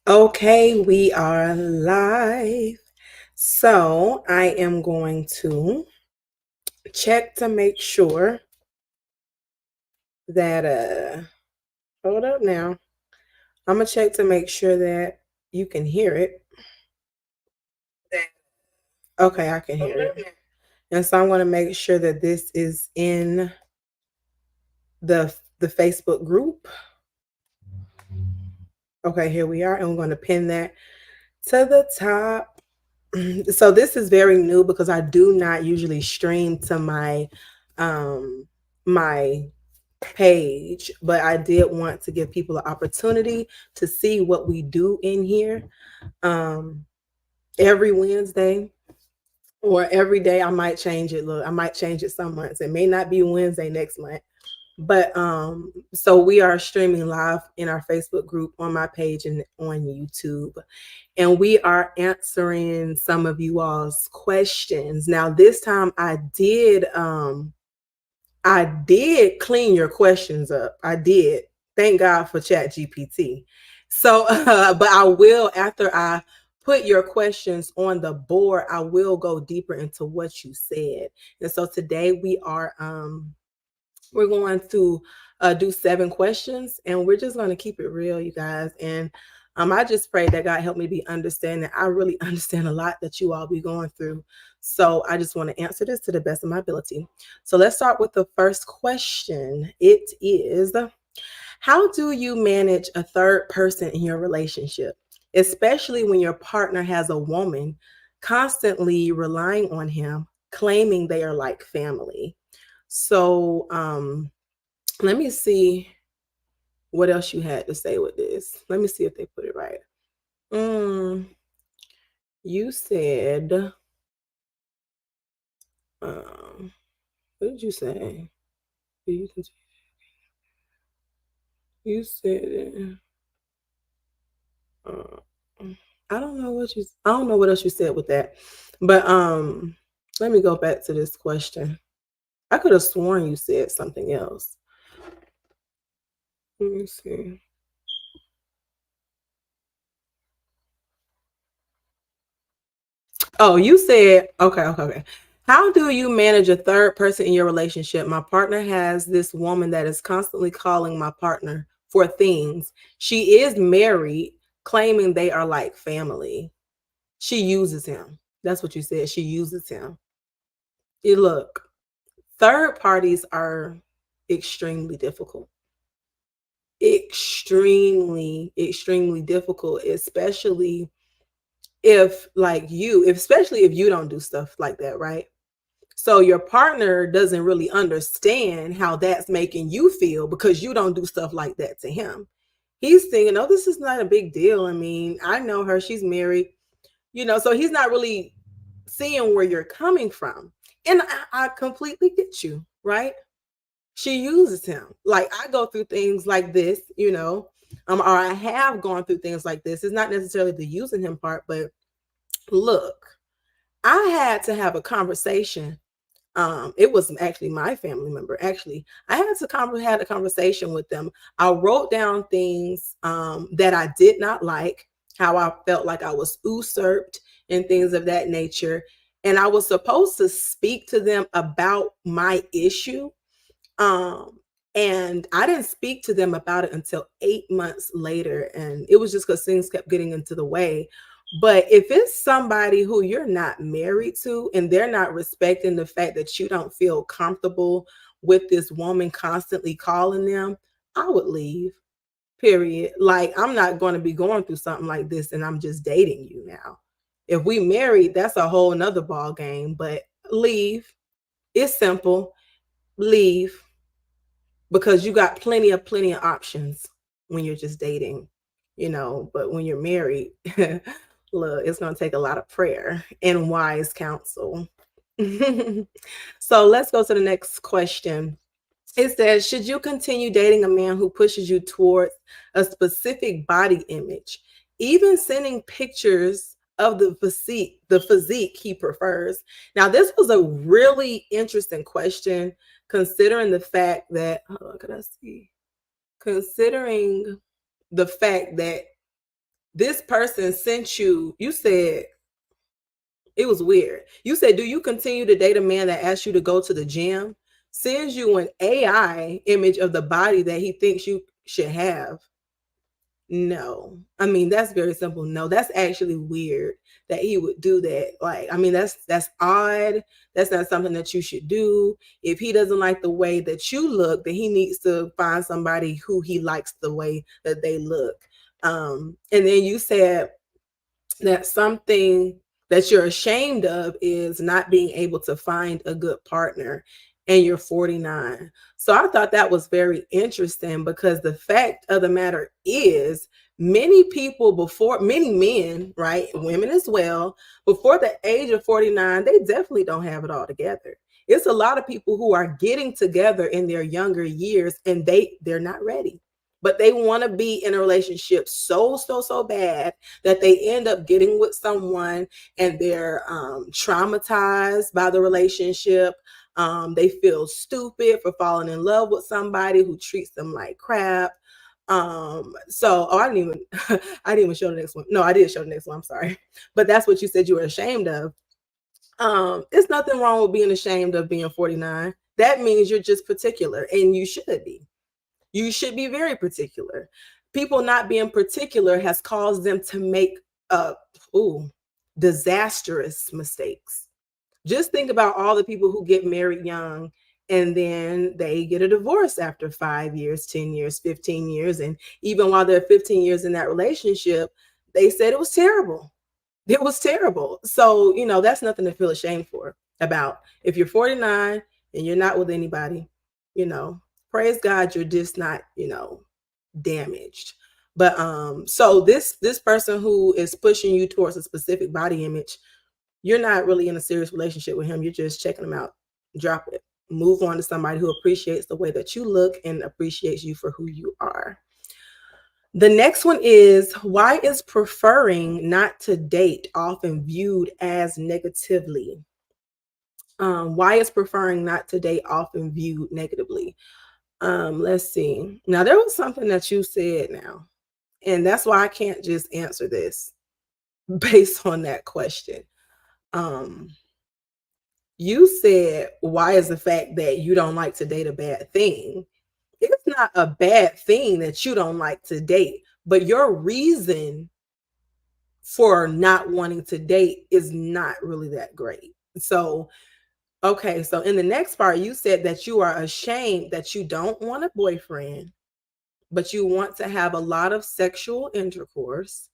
Okay, we are live. So I am going to check to make sure that hold up now. I'm gonna check to make sure that you can hear it. Okay, I can hear it. And so I'm gonna make sure that this is in the Facebook group. Okay, here we are, and we're gonna pin that to the top. So this is very new because I do not usually stream to my page, but I did want to give people an opportunity to see what we do in here. Um, every Wednesday or every day, I might change it. Look, I might change it some months. It may not be Wednesday next month. But so we are streaming live in our Facebook group, on my page, and on YouTube. And we are answering some of you all's questions. Now, this time I did clean your questions up. I did. Thank God for Chat GPT. So, but I will, after I put your questions on the board, I will go deeper into what you said. And so today we're going to do 7 questions, and we're just going to keep it real, you guys. And I just pray that God help me be understanding. I really understand a lot that you all be going through. So I just want to answer this to the best of my ability. So let's start with the first question. It is, how do you manage a third person in your relationship, especially when your partner has a woman constantly relying on him, claiming they are like family? So let me see what else you had to say with this. Let me see if they put it right. Mm, you said, what did you say? You you said, uh, I don't know what else you said with that. But let me go back to this question. I could have sworn you said something else. Let me see. Oh, you said, okay. How do you manage a third person in your relationship? My partner has this woman that is constantly calling my partner for things. She is married, claiming they are like family. She uses him. That's what you said. She uses him. Look, third parties are extremely difficult. Extremely difficult, especially especially if you don't do stuff like that, right? So your partner doesn't really understand how that's making you feel because you don't do stuff like that to him. He's thinking, oh, this is not a big deal. I mean, I know her, she's married, so he's not really seeing where you're coming from. And I completely get you, right? She uses him. Like, I go through things like this, or I have gone through things like this. It's not necessarily the using him part, but look, I had to have a conversation. It was actually my family member. Actually, I had a conversation with them. I wrote down things that I did not like, how I felt like I was usurped and things of that nature. And I was supposed to speak to them about my issue. Um, and I didn't speak to them about it until 8 months later. And it was just because things kept getting into the way. But if it's somebody who you're not married to and they're not respecting the fact that you don't feel comfortable with this woman constantly calling them, I would leave. Period. Like, I'm not going to be going through something like this and I'm just dating you now. If we married, that's a whole nother ball game. But leave. It's simple. Leave, because you got plenty of options when you're just dating, but when you're married, look, it's going to take a lot of prayer and wise counsel. So let's go to the next question. It says, should you continue dating a man who pushes you towards a specific body image, even sending pictures of the physique he prefers? Now, this was a really interesting question, considering the fact that, hold on, can I see? Considering the fact that This person sent you said, it was weird. You said, do you continue to date a man that asks you to go to the gym, sends you an AI image of the body that he thinks you should have? No. I mean, that's very simple. No, that's actually weird that he would do that. Like, I mean, that's odd. That's not something that you should do. If he doesn't like the way that you look, then he needs to find somebody who he likes the way that they look. And then you said that something that you're ashamed of is not being able to find a good partner, and you're 49. So I thought that was very interesting, because the fact of the matter is, many people before, many men, right, women as well, before the age of 49, they definitely don't have it all together. It's a lot of people who are getting together in their younger years, and they're not ready, but they want to be in a relationship so bad that they end up getting with someone, and they're traumatized by the relationship. They feel stupid for falling in love with somebody who treats them like crap. I didn't even I didn't even show the next one. No, I did show the next one. I'm sorry. But that's what you said you were ashamed of. It's nothing wrong with being ashamed of being 49. That means you're just particular, and you should be. You should be very particular. People not being particular has caused them to make disastrous mistakes. Just think about all the people who get married young, and then they get a divorce after 5 years, 10 years, 15 years. And even while they're 15 years in that relationship, they said it was terrible. It was terrible. So, that's nothing to feel ashamed for about. If you're 49 and you're not with anybody, praise God, you're just not, damaged. But so this person who is pushing you towards a specific body image, you're not really in a serious relationship with him. You're just checking him out. Drop it. Move on to somebody who appreciates the way that you look and appreciates you for who you are. The next one is, why is preferring not to date often viewed as negatively? Why is preferring not to date often viewed negatively? Let's see. Now, there was something that you said now, and that's why I can't just answer this based on that question. You said, why is the fact that you don't like to date a bad thing? It's not a bad thing that you don't like to date, but your reason for not wanting to date is not really that great. So, okay, so in the next part, you said that you are ashamed that you don't want a boyfriend, but you want to have a lot of sexual intercourse.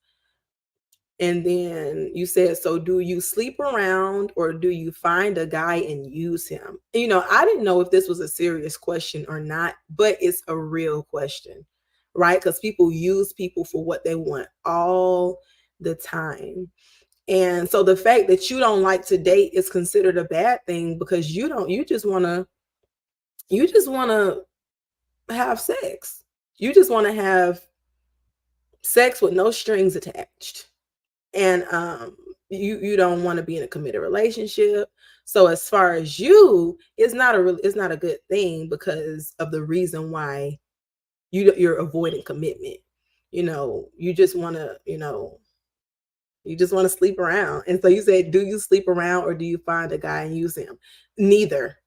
And then you said, so do you sleep around, or do you find a guy and use him? I didn't know if this was a serious question or not, but it's a real question, right? Because people use people for what they want all the time. And so the fact that you don't like to date is considered a bad thing, because you just want to have sex. You just want to have sex with no strings attached. And you don't want to be in a committed relationship. So as far as you, it's not a good thing, because of the reason why you're avoiding commitment. You just want to sleep around. And so you said, do you sleep around, or do you find a guy and use him? Neither.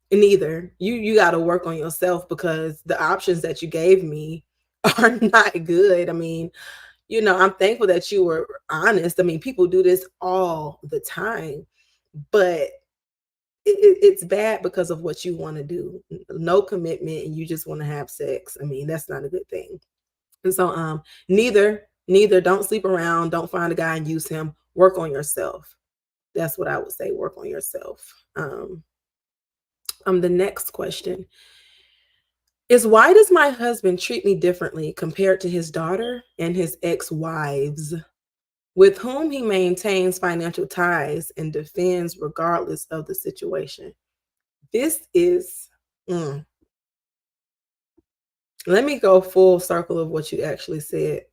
You got to work on yourself, because the options that you gave me are not good. I mean, I'm thankful that you were honest. I mean, people do this all the time, but it's bad because of what you want to do. No commitment, and you just want to have sex. I mean, that's not a good thing. And so neither, don't sleep around, don't find a guy and use him. Work on yourself. That's what I would say. Work on yourself. The next question is, why does my husband treat me differently compared to his daughter and his ex-wives, with whom he maintains financial ties and defends regardless of the situation? This is, let me go full circle of what you actually said.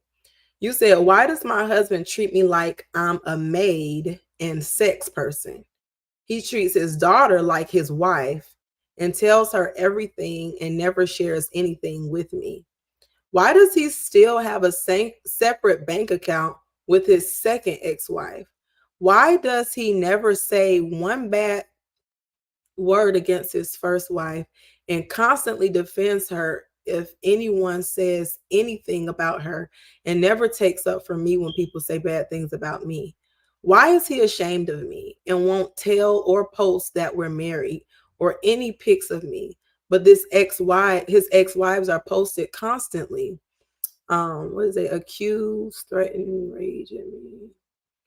You said, why does my husband treat me like I'm a maid and sex person? He treats his daughter like his wife and tells her everything and never shares anything with me. Why does he still have a separate bank account with his second ex-wife? Why does he never say one bad word against his first wife and constantly defends her if anyone says anything about her, and never takes up for me when people say bad things about me? Why is he ashamed of me and won't tell or post that we're married or any pics of me? But his ex-wives are posted constantly. What is it? Accuse, threaten, rage at me.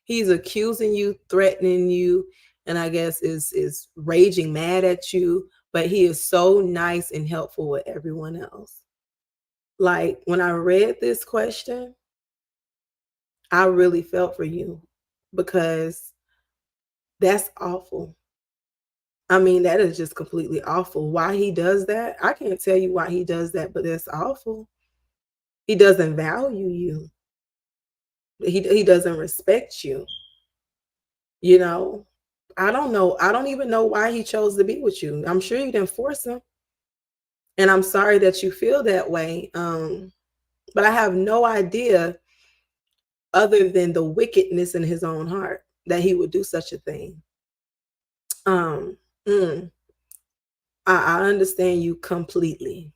He's accusing you, threatening you, and I guess is raging mad at you, but he is so nice and helpful with everyone else. Like, when I read this question, I really felt for you, because that's awful. I mean, that is just completely awful. Why he does that, I can't tell you why he does that, but that's awful. He doesn't value you. He doesn't respect you. You know, I don't know. I don't even know why he chose to be with you. I'm sure you didn't force him. And I'm sorry that you feel that way. But I have no idea, other than the wickedness in his own heart, that he would do such a thing. Um, mm, I understand you completely.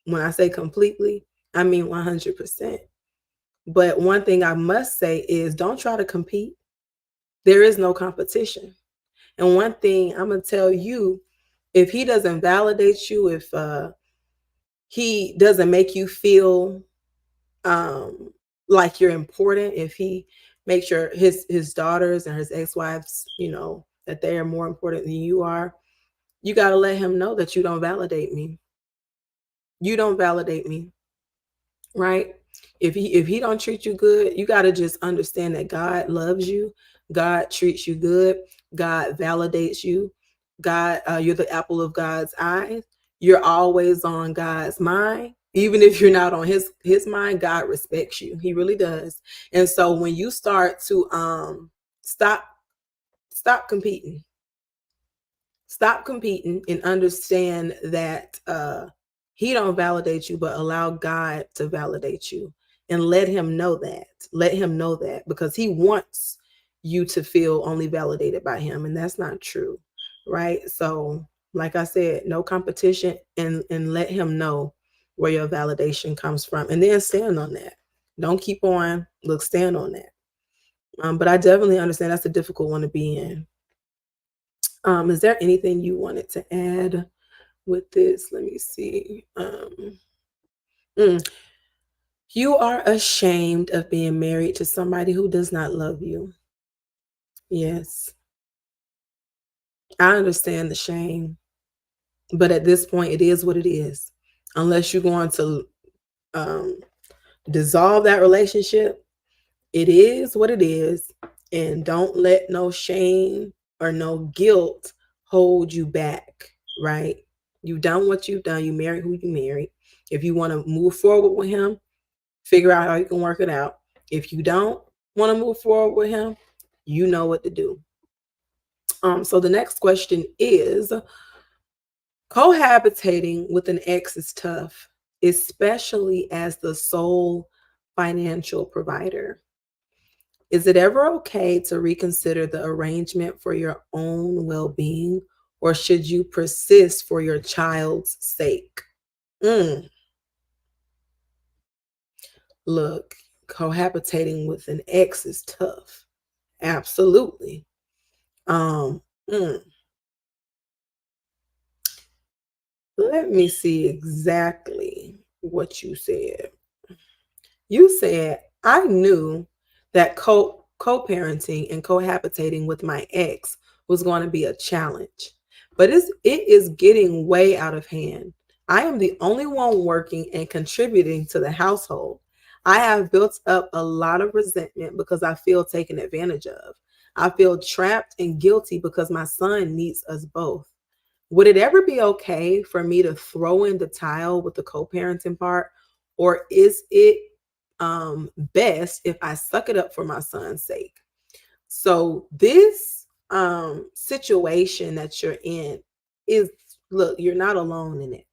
When I say completely, I mean 100%. But one thing I must say is, don't try to compete. There is no competition. And one thing I'm going to tell you, if he doesn't validate you, if he doesn't make you feel like you're important, if he makes sure his daughters and his ex-wives, that they are more important than you are, you got to let him know that you don't validate me. You don't validate me, right? If he don't treat you good, you got to just understand that God loves you. God treats you good. God validates you. God, you're the apple of God's eyes. You're always on God's mind. Even if you're not on his mind, God respects you. He really does. And so when you start to stop competing, stop competing, and understand that he don't validate you, but allow God to validate you, and let him know that. Let him know that, because he wants you to feel only validated by him, and that's not true, right? So, like I said, no competition, and let him know where your validation comes from, and then stand on that. Don't keep on, look, stand on that. But I definitely understand that's a difficult one to be in. Is there anything you wanted to add with this? Let me see. Mm. You are ashamed of being married to somebody who does not love you. Yes, I understand the shame, but at this point, it is what it is. Unless you're going to um, dissolve that relationship, it is what it is. And don't let no shame or no guilt hold you back, right? You've done what you've done. You married who you married. If you want to move forward with him, figure out how you can work it out. If you don't want to move forward with him, you know what to do. So the next question is, cohabitating with an ex is tough, especially as the sole financial provider. Is it ever okay to reconsider the arrangement for your own well-being, or should you persist for your child's sake? Mm, Look, cohabitating with an ex is tough. Absolutely. Um, mm, Let me see exactly what you said. You said, I knew that co-parenting and cohabitating with my ex was going to be a challenge, but it is getting way out of hand. I am the only one working and contributing to the household. I have built up a lot of resentment because I feel taken advantage of. I feel trapped and guilty because my son needs us both. Would it ever be okay for me to throw in the towel with the co-parenting part, or is it best if I suck it up for my son's sake? So this situation that you're in is, look, you're not alone in it.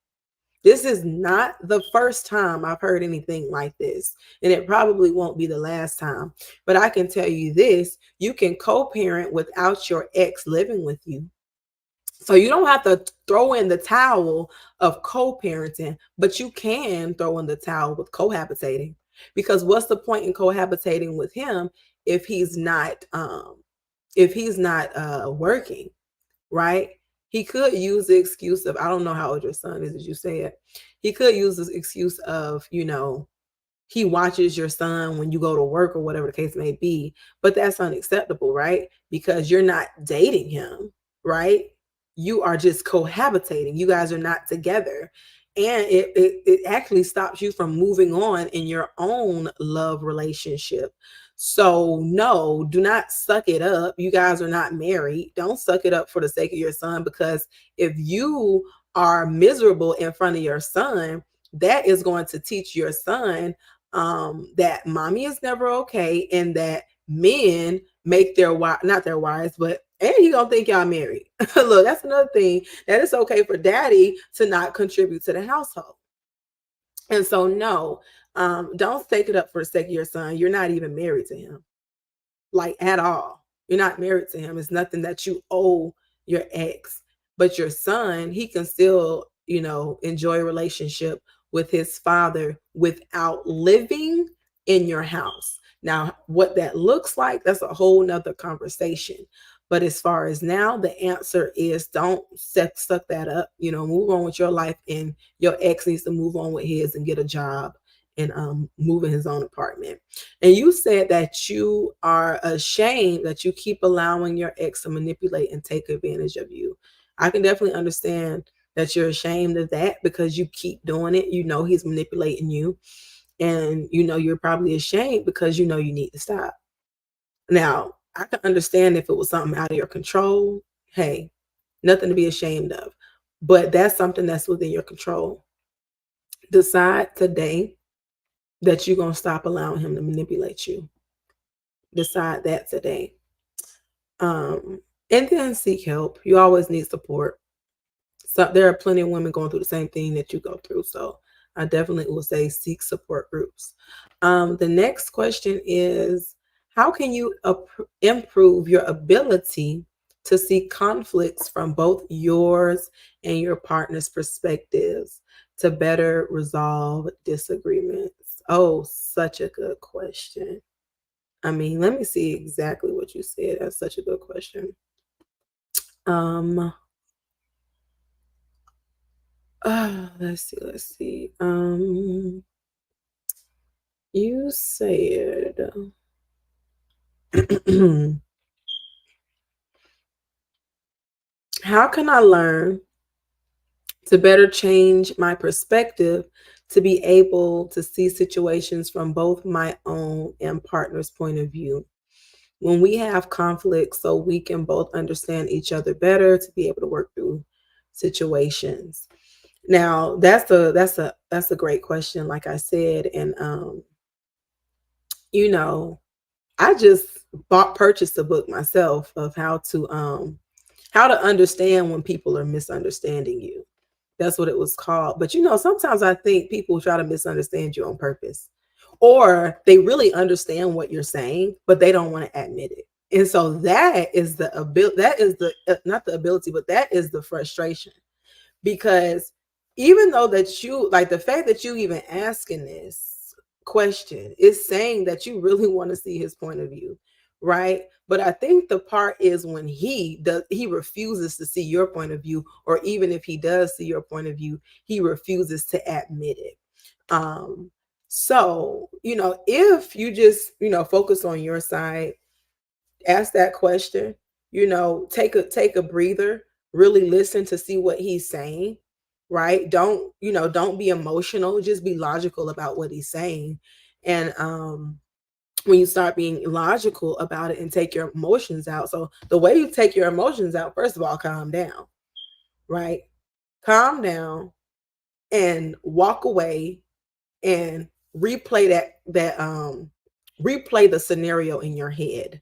This is not the first time I've heard anything like this, and it probably won't be the last time. But I can tell you this, you can co-parent without your ex living with you. So you don't have to throw in the towel of co-parenting, but you can throw in the towel with cohabitating. Because what's the point in cohabitating with him if he's not working, right? He could use the excuse of, I don't know how old your son is, as you said. He could use this excuse of, he watches your son when you go to work or whatever the case may be, but that's unacceptable, right? Because you're not dating him, right? You are just cohabitating. You guys are not together. And it actually stops you from moving on in your own love relationship. So, no, do not suck it up. You guys are not married. Don't suck it up for the sake of your son, because if you are miserable in front of your son, that is going to teach your son that mommy is never okay, and that men make their wives, not their wives, but and he gonna think y'all married. Look, that's another thing, that it's okay for daddy to not contribute to the household. And so no, don't take it up for the sake of your son. You're not even married to him, like at all. You're not married to him. It's nothing that you owe your ex. But your son, he can still, enjoy a relationship with his father without living in your house. Now, what that looks like, that's a whole nother conversation. But as far as now, the answer is don't suck that up. Move on with your life, and your ex needs to move on with his and get a job and move in his own apartment. And you said that you are ashamed that you keep allowing your ex to manipulate and take advantage of you. I can definitely understand that you're ashamed of that, because you keep doing it. He's manipulating you, and you're probably ashamed because you need to stop. Now, I can understand if it was something out of your control. Hey, nothing to be ashamed of. But that's something that's within your control. Decide today that you're going to stop allowing him to manipulate you. Decide that today. And then seek help. You always need support. So there are plenty of women going through the same thing that you go through. So I definitely will say seek support groups. The next question is, how can you improve your ability to see conflicts from both yours and your partner's perspectives to better resolve disagreements? Oh, such a good question. I mean, let me see exactly what you said. That's such a good question. Let's see. You said how can I learn to better change my perspective to be able to see situations from both my own and partner's point of view? When we have conflict, so we can both understand each other better, to be able to work through situations. Now, that's a great question, like I said. And I just purchased a book myself of how to understand when people are misunderstanding you. That's what it was called. But sometimes I think people try to misunderstand you on purpose, or they really understand what you're saying, but they don't want to admit it. And so that is the ability, that is the not the ability, but that is the frustration. Because even though that you, like, the fact that you even asking this question is saying that you really want to see his point of view, right? But I think the part is when he refuses to see your point of view, or even if he does see your point of view, he refuses to admit it. So if you just focus on your side, ask that question, take a breather, really listen to see what he's saying, right? Don't be emotional, just be logical about what he's saying. And when you start being logical about it and take your emotions out, so the way you take your emotions out, first of all, calm down, right? Calm down and walk away and replay the scenario in your head,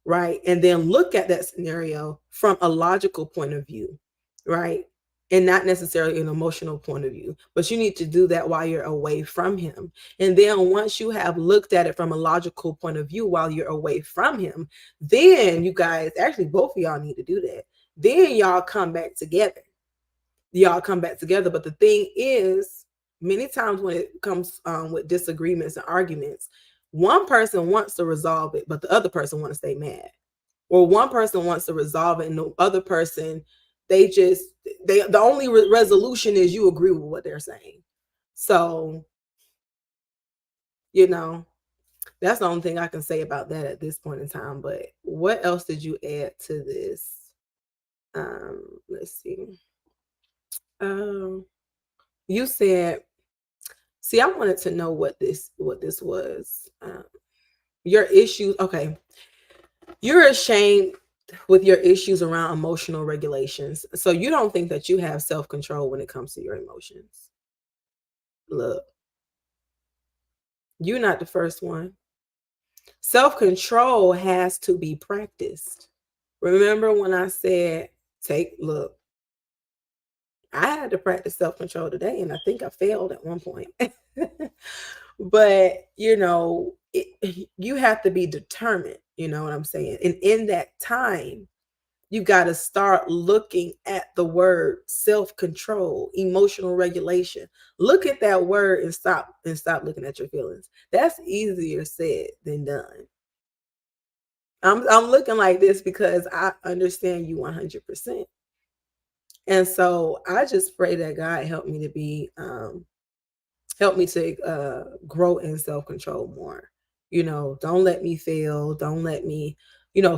right? And then look at that scenario from a logical point of view, right? and not necessarily an emotional point of view, but you need to do that while you're away from him. And then once you have looked at it from a logical point of view while you're away from him, then you guys, actually both of y'all need to do that. Then y'all come back together. But the thing is, many times when it comes with disagreements and arguments, one person wants to resolve it, but the other person wants to stay mad. Or one person wants to resolve it and the other person, the only resolution is you agree with what they're saying. So, that's the only thing I can say about that at this point in time. But what else did you add to this? Let's see. You said, see, I wanted to know what this was. Your issues. Okay. You're ashamed with your issues around emotional regulations. So you don't think that you have self-control when it comes to your emotions. Look, you're not the first one. Self-control has to be practiced. Remember when I said, look, I had to practice self-control today, and I think I failed at one point. But, you have to be determined, you know what I'm saying? And in that time, you got to start looking at the word self-control, emotional regulation. Look at that word and stop looking at your feelings. That's easier said than done. I'm looking like this because I understand you 100%. And so I just pray that God help me to grow in self-control more. Don't let me fail. Don't let me,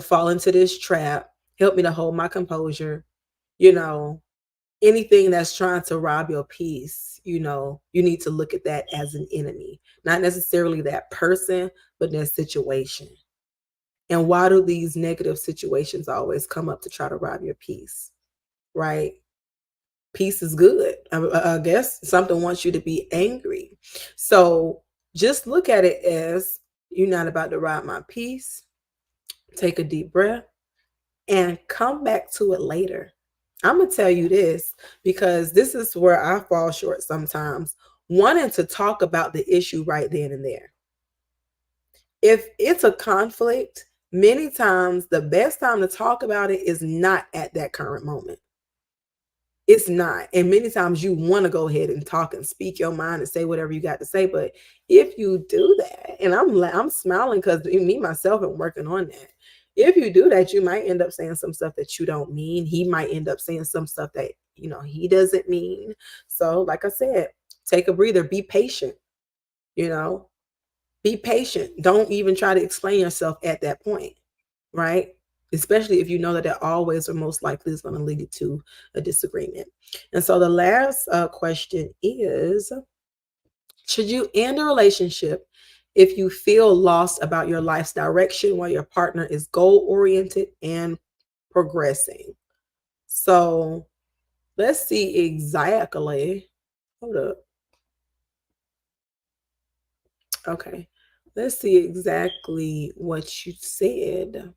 fall into this trap. Help me to hold my composure. Anything that's trying to rob your peace, you need to look at that as an enemy, not necessarily that person, but that situation. And why do these negative situations always come up to try to rob your peace? Right? Peace is good. I guess something wants you to be angry. So just look at it as, you're not about to rob my peace. Take a deep breath and come back to it later. I'm going to tell you this because this is where I fall short sometimes, wanting to talk about the issue right then and there. If it's a conflict, many times the best time to talk about it is not at that current moment. It's not. And many times you want to go ahead and talk and speak your mind and say whatever you got to say. But if you do that, and I'm smiling because me, myself, am working on that. If you do that, you might end up saying some stuff that you don't mean. He might end up saying some stuff that, he doesn't mean. So like I said, take a breather, be patient, be patient. Don't even try to explain yourself at that point, right? Especially if you know that it always or most likely is going to lead to a disagreement. And so the last question is, should you end a relationship if you feel lost about your life's direction while your partner is goal-oriented and progressing? So let's see exactly. Hold up. Okay. Let's see exactly what you said.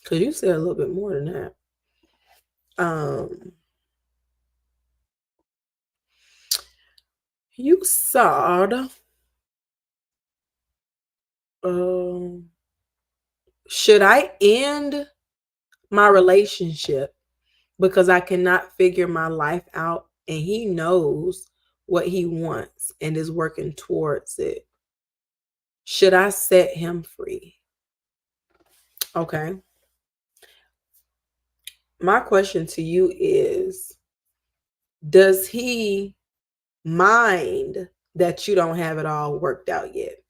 Because you said a little bit more than that. You said, should I end my relationship because I cannot figure my life out and he knows what he wants and is working towards it? Should I set him free? Okay. My question to you is, does he mind that you don't have it all worked out yet?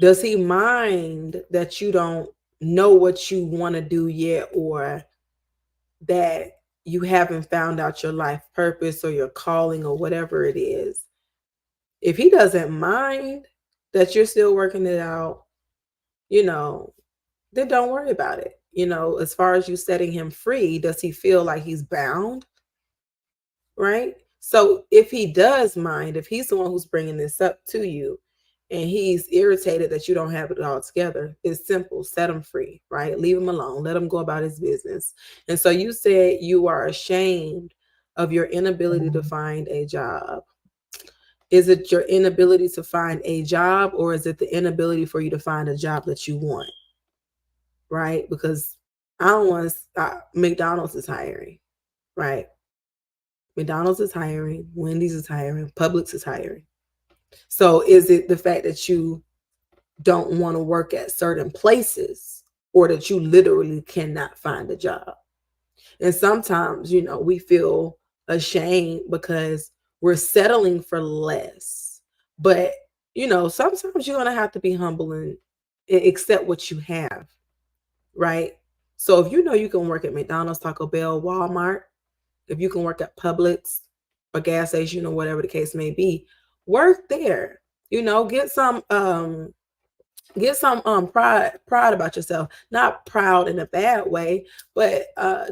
Does he mind that you don't know what you want to do yet, or that you haven't found out your life purpose or your calling or whatever it is? If he doesn't mind that you're still working it out, then don't worry about it. As far as you setting him free, does he feel like he's bound? Right? So if he does mind, if he's the one who's bringing this up to you, and he's irritated that you don't have it all together, it's simple. Set him free, right? Leave him alone. Let him go about his business. And so you said you are ashamed of your inability to find a job. Is it your inability to find a job, or is it the inability for you to find a job that you want? Right? Because I don't want to stop. McDonald's is hiring, right? McDonald's is hiring, Wendy's is hiring, Publix is hiring. So is it the fact that you don't want to work at certain places, or that you literally cannot find a job? And sometimes, we feel ashamed because we're settling for less. But, sometimes you're going to have to be humble and accept what you have, right? So if you know you can work at McDonald's, Taco Bell, Walmart, if you can work at Publix, a gas station, or whatever the case may be, work there. Get some pride about yourself. Not proud in a bad way, but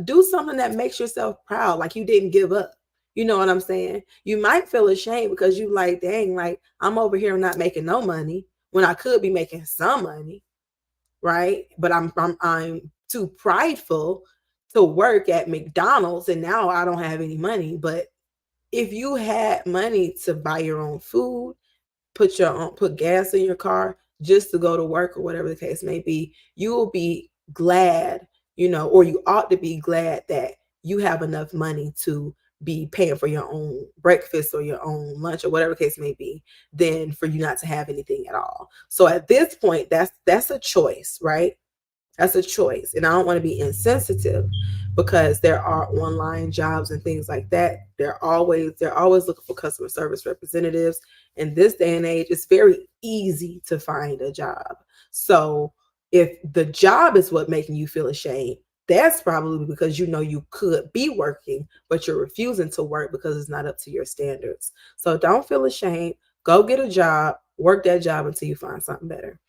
do something that makes yourself proud, like you didn't give up. You know what I'm saying? You might feel ashamed because you like, dang, like I'm over here not making no money when I could be making some money, right? But I'm too prideful to work at McDonald's, and now I don't have any money. But if you had money to buy your own food, put gas in your car just to go to work, or whatever the case may be, you will be glad, or you ought to be glad that you have enough money to be paying for your own breakfast or your own lunch, or whatever the case may be, than for you not to have anything at all. So at this point, that's a choice, right? That's a choice. And I don't want to be insensitive, because there are online jobs and things like that. They're always looking for customer service representatives. In this day and age, it's very easy to find a job. So if the job is what making you feel ashamed, that's probably because you could be working, but you're refusing to work because it's not up to your standards. So don't feel ashamed. Go get a job, work that job until you find something better.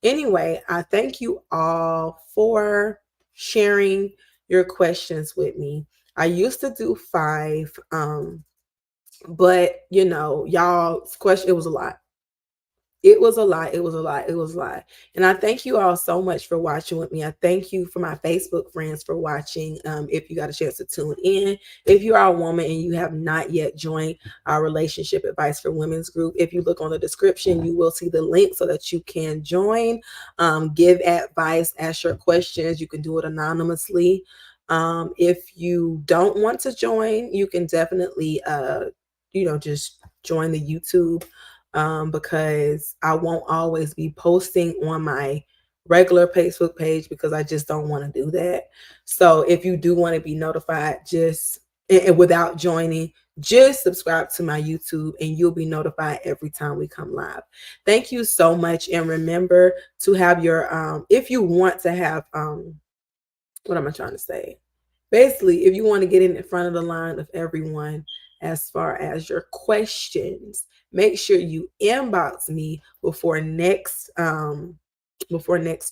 Anyway, I thank you all for sharing your questions with me. I used to do 5, but y'all's question, it was a lot. It was a lot. It was a lot. It was a lot. And I thank you all so much for watching with me. I thank you for my Facebook friends for watching. If you got a chance to tune in, if you are a woman and you have not yet joined our Relationship Advice for Women's group, if you look on the description, you will see the link so that you can join, give advice, ask your questions. You can do it anonymously. If you don't want to join, you can definitely, just join the YouTube, because I won't always be posting on my regular Facebook page, because I just don't want to do that. So if you do want to be notified, just and without joining, just subscribe to my YouTube and you'll be notified every time we come live. Thank you so much. And remember to have your, if you want to have, what am I trying to say? Basically, if you want to get in front of the line of everyone as far as your questions, make sure you inbox me before next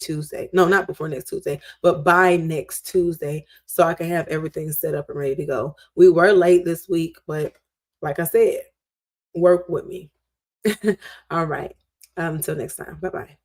Tuesday. No, not before next Tuesday, but by next Tuesday, so I can have everything set up and ready to go. We were late this week, but like I said, work with me. All right. Until next time. Bye-bye.